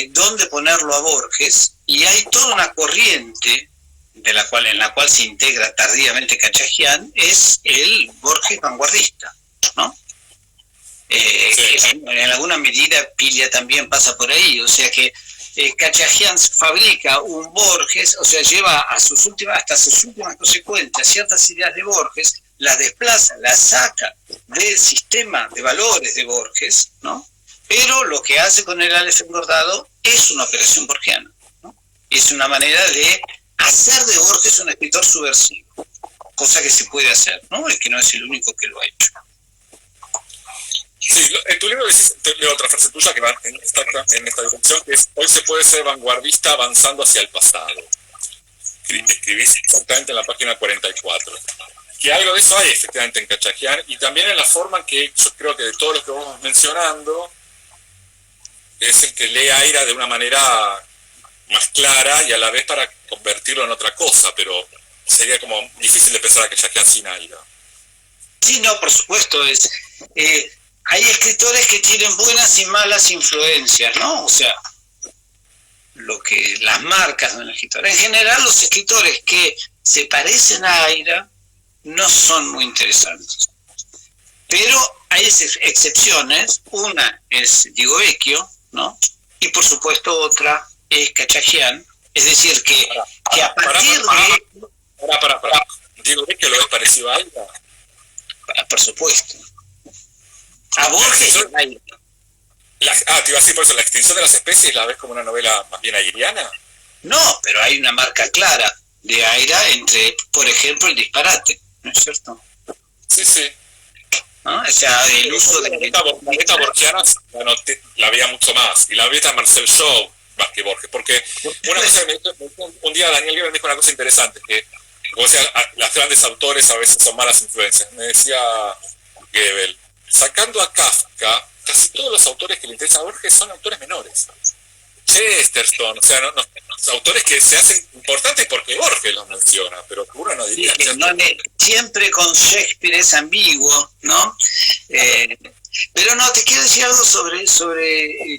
dónde ponerlo a Borges, y hay toda una corriente en la cual se integra tardíamente Cachajian, es el Borges vanguardista, ¿no? En alguna medida Piglia también pasa por ahí, o sea que Cachajian fabrica un Borges, o sea, lleva hasta sus últimas consecuencias ciertas ideas de Borges, las desplaza, las saca del sistema de valores de Borges, ¿no? Pero lo que hace con el Aleph engordado es una operación borgiana, ¿no? Es una manera de hacer de Borges un escritor subversivo, cosa que se puede hacer, ¿no? Es que no es el único que lo ha hecho. Sí, en tu libro decís, leo otra frase tuya que va en esta dirección, que es: hoy se puede ser vanguardista avanzando hacia el pasado. Escribís exactamente en la página 44. Que algo de eso hay efectivamente en Cachajian, y también en la forma en que yo creo que de todos los que vamos mencionando, es el que lee Aira de una manera más clara y a la vez para convertirlo en otra cosa, pero sería como difícil de pensar a Cachajian sin Aira. Sí, no, por supuesto, hay escritores que tienen buenas y malas influencias, ¿no? O sea, las marcas de un escritor. En general, los escritores que se parecen a Aira no son muy interesantes. Pero hay excepciones. Una es Diego Vecchio, ¿no? Y por supuesto otra es Cachajian. Es decir, que a partir de... Para. ¿Diego Vecchio lo es parecido a Aira? Por supuesto. A Borges y a Aira. Te iba a decir por eso, ¿la extinción de las especies la ves como una novela más bien airiana? No, pero hay una marca clara de Aira entre, por ejemplo, el disparate, ¿no es cierto? Sí. ¿No? O sea, el uso de... La beta borgiana la veía mucho más, y la beta Marcel Shaw más que Borges, porque una cosa que un día Daniel Goebel me dijo una cosa interesante, que como decía, las grandes autores a veces son malas influencias. Me decía Goebel, sacando a Kafka, casi todos los autores que le interesan a Borges son autores menores. Chesterton, o sea, autores que se hacen importantes porque Borges los menciona, pero uno no diría. Sí, siempre con Shakespeare es ambiguo, ¿no? Pero no, te quiero decir algo sobre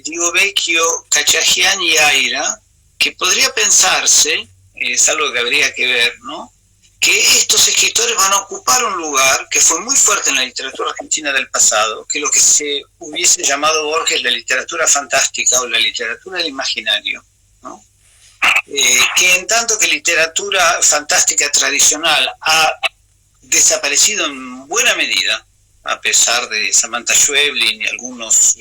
Diego Vecchio, Cachajian y Aira, que podría pensarse, es algo que habría que ver, ¿no? Que estos escritores van a ocupar un lugar que fue muy fuerte en la literatura argentina del pasado, que lo que se hubiese llamado Borges la literatura fantástica o la literatura del imaginario, ¿no? Que en tanto que literatura fantástica tradicional ha desaparecido en buena medida, a pesar de Samantha Schweblin y algunas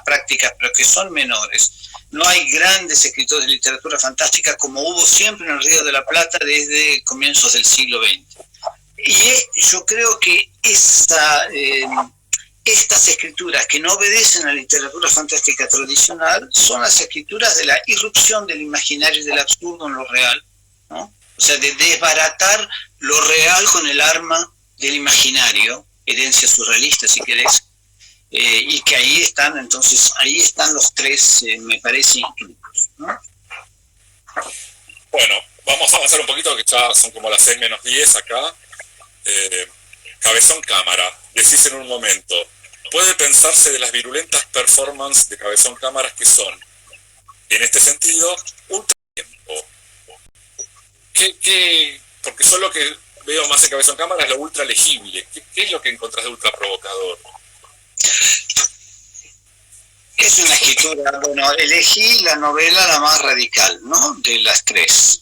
prácticas, pero que son menores. No hay grandes escritores de literatura fantástica como hubo siempre en el Río de la Plata desde comienzos del siglo XX. Y yo creo que estas escrituras que no obedecen a la literatura fantástica tradicional son las escrituras de la irrupción del imaginario y del absurdo en lo real, ¿no? O sea, de desbaratar lo real con el arma del imaginario, herencia surrealista si querés, y que ahí están los tres, me parece, incluidos, ¿no? Bueno, vamos a avanzar un poquito, que ya son como las 6 menos 10 acá. Cabezón Cámara, decís en un momento, puede pensarse de las virulentas performances de Cabezón Cámaras que son, en este sentido, ultra tiempo. Porque yo lo que veo más en Cabezón Cámara es lo ultra legible. ¿Qué es lo que encontrás de ultra provocador? Es una escritura, bueno, elegí la novela la más radical, ¿no? De las tres,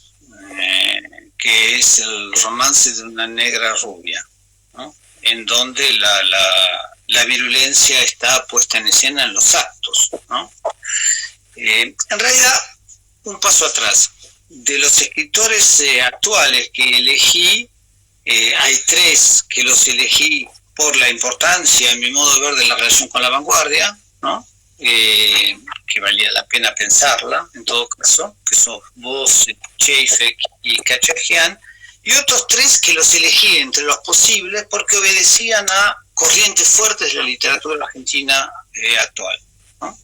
que es el romance de una negra rubia, ¿no? En donde la virulencia está puesta en escena en los actos, ¿no? En realidad, un paso atrás. De los escritores actuales que elegí, hay tres que los elegí por la importancia, en mi modo de ver, de la relación con la vanguardia, ¿no? Que valía la pena pensarla, en todo caso, que son vos, Cheyfek y Cachajian, y otros tres que los elegí entre los posibles porque obedecían a corrientes fuertes de la literatura argentina actual, ¿no?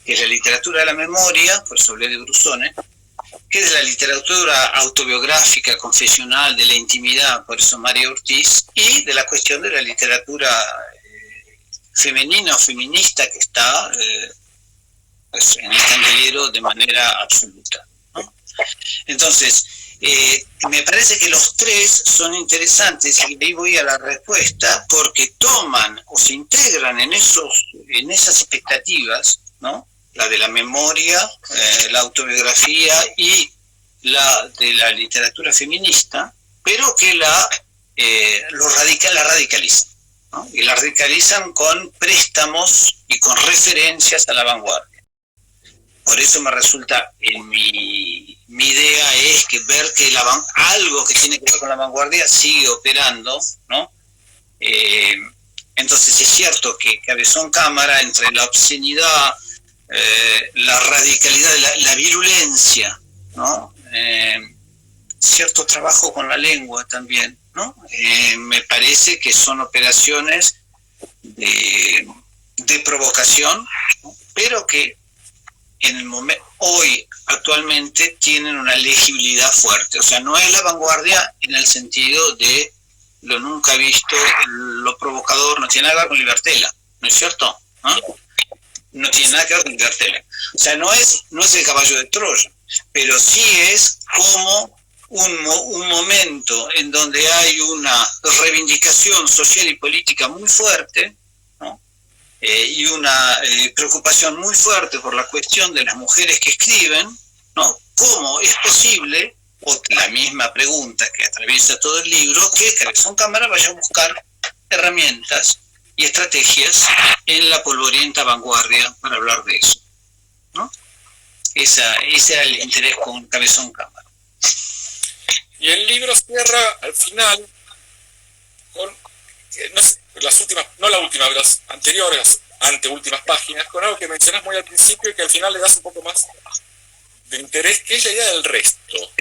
Que es la literatura de la memoria, por eso hablé de Brusone, que es la literatura autobiográfica, confesional, de la intimidad, por eso María Ortiz, y de la cuestión de la literatura femenina o feminista que está pues, en el candelero de manera absoluta, ¿no? Entonces, me parece que los tres son interesantes, y ahí voy a la respuesta, porque toman o se integran en esas expectativas, ¿no? La de la memoria, la autobiografía y la de la literatura feminista, pero que la radicalizan, ¿no? Y la radicalizan con préstamos y con referencias a la vanguardia. Por eso me resulta, mi idea es que ver que algo que tiene que ver con la vanguardia sigue operando, ¿no? Entonces es cierto que Cabezón Cámara, entre la obscenidad, la radicalidad, la virulencia, ¿no? Cierto trabajo con la lengua también, ¿no? Me parece que son operaciones de provocación, ¿no? Pero que en el hoy actualmente tienen una legibilidad fuerte. O sea, no es la vanguardia en el sentido de lo nunca visto, lo provocador, no tiene nada que ver con Libertela, ¿no es cierto? ¿Ah? No tiene nada que ver con Libertela. O sea, no es el caballo de Troya, pero sí es como un momento en donde hay una reivindicación social y política muy fuerte, ¿no? Y una preocupación muy fuerte por la cuestión de las mujeres que escriben, ¿no? ¿Cómo es posible, o la misma pregunta que atraviesa todo el libro, que Cabezón Cámara vaya a buscar herramientas y estrategias en la polvorienta vanguardia para hablar de eso, ¿no? Ese era el interés con Cabezón Cámara. Y el libro cierra al final con, no sé, las anteriores, anteúltimas páginas, con algo que mencionás muy al principio y que al final le das un poco más de interés, que es la idea del resto.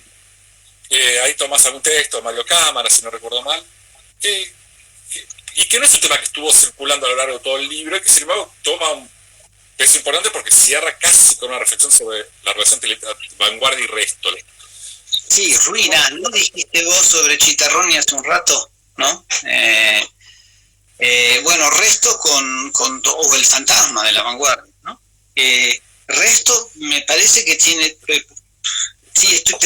Ahí tomás algún texto de Mario Cámara, si no recuerdo mal, y que no es un tema que estuvo circulando a lo largo de todo el libro, y que sin embargo toma un peso importante porque cierra casi con una reflexión sobre la relación entre vanguardia y resto. Sí, Ruina, ¿no dijiste vos sobre Chitarroni hace un rato? ¿No? Bueno, Resto o el fantasma de la vanguardia, ¿no? Resto me parece que tiene... sí, estoy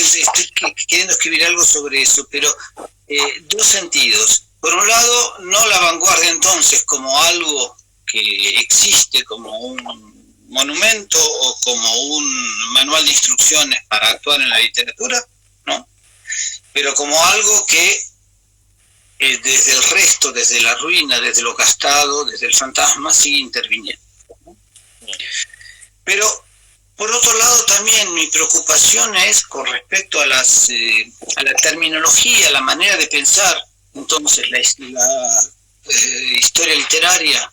queriendo escribir algo sobre eso, pero dos sentidos. Por un lado, no la vanguardia entonces como algo que existe como un monumento o como un manual de instrucciones para actuar en la literatura, ¿no? Pero como algo que desde el resto, desde la ruina, desde lo gastado, desde el fantasma, sigue interviniendo, ¿no? Pero por otro lado también mi preocupación es con respecto a la terminología, a la manera de pensar entonces la historia literaria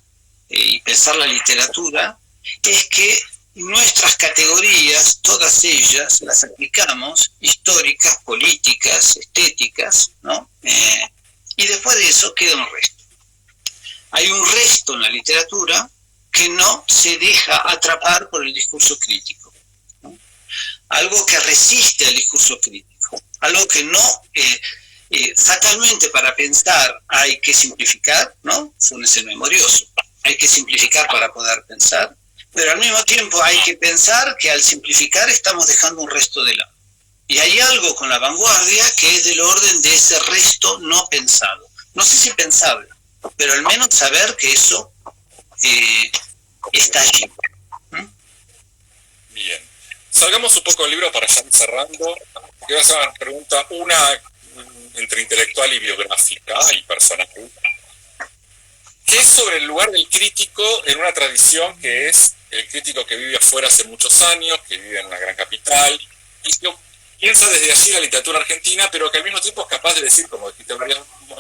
y pensar la literatura, es que nuestras categorías, todas ellas, las aplicamos, históricas, políticas, estéticas, ¿no? Y después de eso queda un resto. Hay un resto en la literatura que no se deja atrapar por el discurso crítico, ¿no? Algo que resiste al discurso crítico. algo que no, fatalmente para pensar hay que simplificar, ¿no? Funes el memorioso, hay que simplificar para poder pensar, pero al mismo tiempo hay que pensar que al simplificar estamos dejando un resto de lado. Y hay algo con la vanguardia que es del orden de ese resto no pensado. No sé si pensable, pero al menos saber que eso está allí. Bien. Salgamos un poco del libro para ya ir cerrando. Quiero hacer una pregunta, una entre intelectual y biográfica y personal. ¿Qué es sobre el lugar del crítico en una tradición que es el crítico que vive afuera hace muchos años, que vive en una gran capital, y que piensa desde allí la literatura argentina, pero que al mismo tiempo es capaz de decir, como dijiste en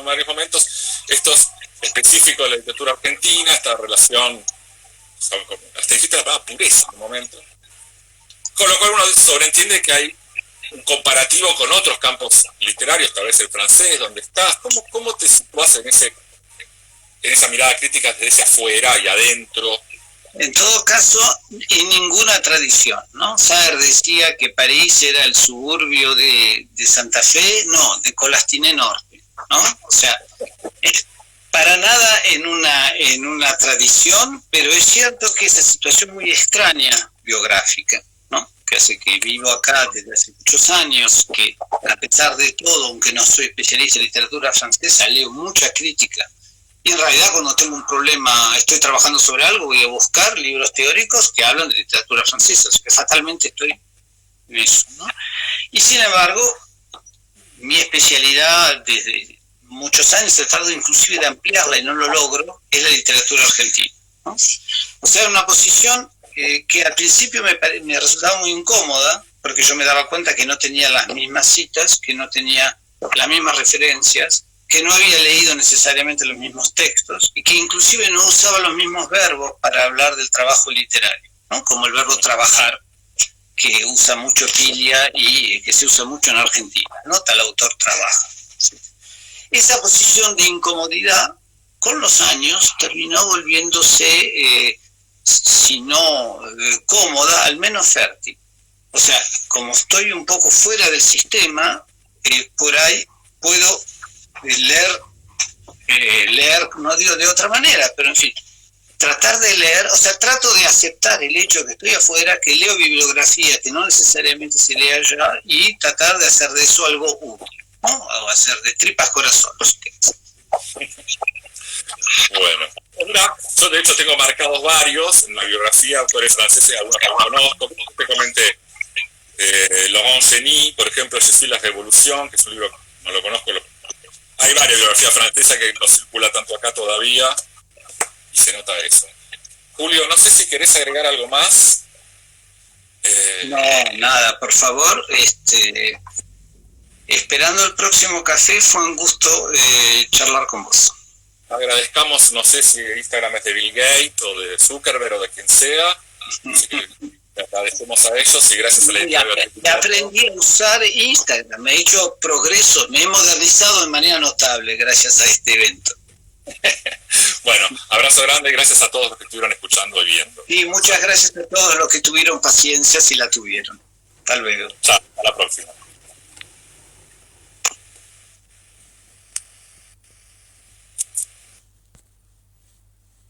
varios momentos, esto es específico de la literatura argentina, esta relación, hasta dijiste la palabra pureza en un momento, con lo cual uno sobreentiende que hay un comparativo con otros campos literarios, tal vez el francés, donde estás. ¿Cómo te situás en esa mirada crítica desde afuera y adentro? En todo caso, en ninguna tradición, ¿no? Saer decía que París era el suburbio de Santa Fe, no, de Colastiné Norte, ¿no? O sea, para nada en una tradición, pero es cierto que esa situación muy extraña biográfica, ¿no? Que hace que vivo acá desde hace muchos años, que a pesar de todo, aunque no soy especialista en literatura francesa, leo mucha crítica. Y en realidad cuando tengo un problema, estoy trabajando sobre algo, voy a buscar libros teóricos que hablan de literatura francesa, o sea que fatalmente estoy en eso, ¿no? Y sin embargo, mi especialidad desde muchos años, tratando inclusive de ampliarla y no lo logro, es la literatura argentina, ¿no? O sea, una posición que al principio me resultaba muy incómoda, porque yo me daba cuenta que no tenía las mismas citas, que no tenía las mismas referencias, que no había leído necesariamente los mismos textos y que inclusive no usaba los mismos verbos para hablar del trabajo literario, ¿no? Como el verbo trabajar, que usa mucho Pilia y que se usa mucho en Argentina, ¿no? Tal autor trabaja. Esa posición de incomodidad, con los años, terminó volviéndose, si no cómoda, al menos fértil. O sea, como estoy un poco fuera del sistema, por ahí puedo leer, no digo de otra manera, pero en fin, tratar de leer, o sea, trato de aceptar el hecho que estoy afuera, que leo bibliografía que no necesariamente se lee allá, y tratar de hacer de eso algo útil, ¿no? O hacer de tripas corazones. Bueno, yo de hecho tengo marcados varios en la biografía, autores franceses, algunos que conozco, como te comenté, Laurent Geny, por ejemplo, Je suis la Revolución, que es un libro, no lo conozco, hay varias biografías francesas que no circula tanto acá todavía y se nota eso. Julio, no sé si querés agregar algo más. No, nada, por favor. Esperando el próximo café, fue un gusto charlar con vos. Agradezcamos, no sé si Instagram es de Bill Gates o de Zuckerberg o de quien sea. Así que agradecemos a ellos y gracias a la editorial. Ya aprendí a usar Instagram, me he hecho progreso, me he modernizado de manera notable gracias a este evento. Bueno, abrazo grande y gracias a todos los que estuvieron escuchando y viendo. Y muchas gracias a todos los que tuvieron paciencia, si la tuvieron. Hasta luego. Chao, hasta la próxima.